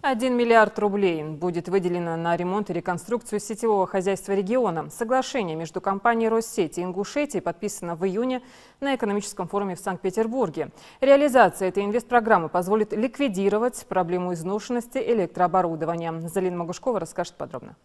1 миллиард рублей будет выделено на ремонт и реконструкцию сетевого хозяйства региона. Соглашение между компанией «Россеть» и «Ингушетией» подписано в июне на экономическом форуме в Санкт-Петербурге. Реализация этой инвестпрограммы позволит ликвидировать проблему изношенности электрооборудования. Залина Могушкова расскажет подробно.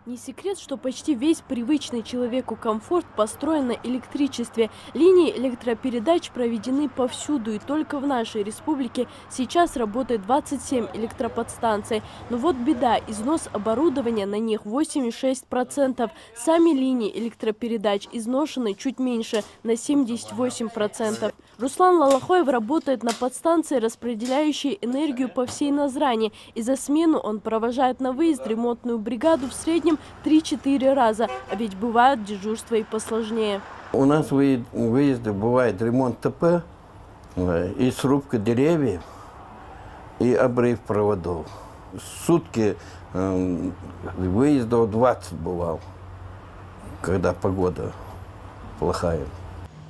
Не секрет, что почти весь привычный человеку комфорт построен на электричестве. Линии электропередач проведены повсюду, и только в нашей республике сейчас работает 27 электроподстанций. Но вот беда, износ оборудования на них 8,6%. Сами линии электропередач изношены чуть меньше, на 78%. Руслан Лалахоев работает на подстанции, распределяющей энергию по всей Назрани. И за смену он провожает на выезд ремонтную бригаду в среднем 3-4 раза. А ведь бывают дежурства и посложнее. У нас выезды бывает ремонт ТП, и срубка деревьев, и обрыв проводов. Сутки выездов 20 бывал, когда погода плохая.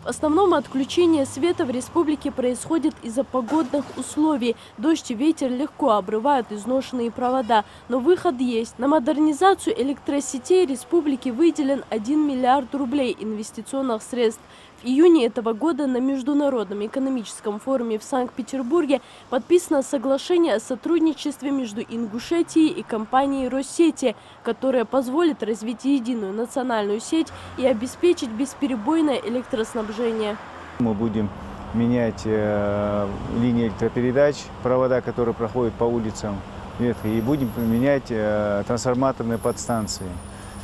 В основном отключение света в республике происходит из-за погодных условий. Дождь и ветер легко обрывают изношенные провода. Но выход есть. На модернизацию электросетей республики выделен 1 миллиард рублей инвестиционных средств. В июне этого года на Международном экономическом форуме в Санкт-Петербурге подписано соглашение о сотрудничестве между Ингушетией и компанией «Россеть», которое позволит развить единую национальную сеть и обеспечить бесперебойное электроснабжение. Мы будем менять линии электропередач, провода, которые проходят по улицам, и будем менять трансформаторные подстанции.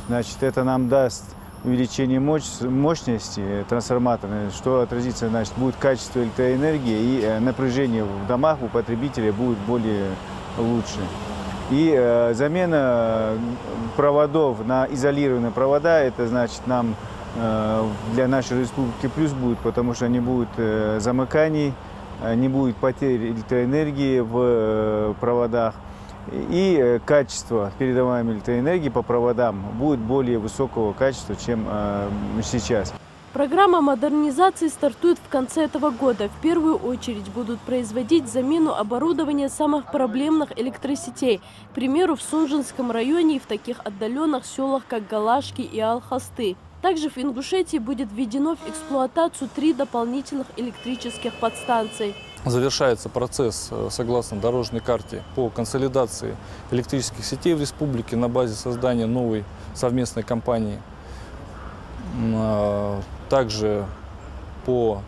Значит, это нам даст увеличение мощности трансформаторной, что отразится, значит, будет качество электроэнергии, и напряжение в домах у потребителя будет более лучше. И замена проводов на изолированные провода, это значит нам для нашей республики плюс будет, потому что не будет замыканий, не будет потерь электроэнергии в проводах. И качество передаваемой электроэнергии по проводам будет более высокого качества, чем сейчас. Программа модернизации стартует в конце этого года. В первую очередь будут производить замену оборудования самых проблемных электросетей. К примеру, в Сунжинском районе и в таких отдаленных селах, как Галашки и Алхасты. Также в Ингушетии будет введено в эксплуатацию 3 дополнительных электрических подстанций. Завершается процесс, согласно дорожной карте, по консолидации электрических сетей в республике на базе создания новой совместной компании. Также,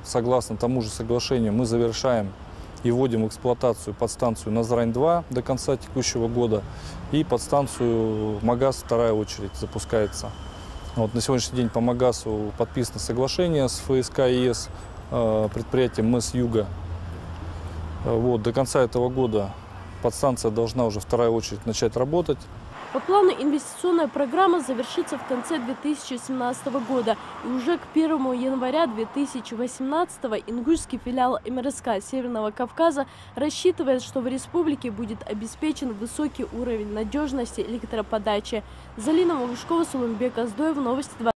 согласно тому же соглашению, мы завершаем и вводим в эксплуатацию подстанцию Назрань-2 до конца текущего года, и подстанцию Магаз вторая очередь запускается. Вот, на сегодняшний день по Магазу подписано соглашение с ФСК ЕС, предприятием МЭС-Юга. Вот, до конца этого года подстанция должна уже вторая очередь начать работать. По плану инвестиционная программа завершится в конце 2017 года. И уже к 1 января 2018 ингушский филиал МРСК Северного Кавказа рассчитывает, что в республике будет обеспечен высокий уровень надежности электроподачи. Залина Могушкова, Сулумбек Аздоев, Новости 2.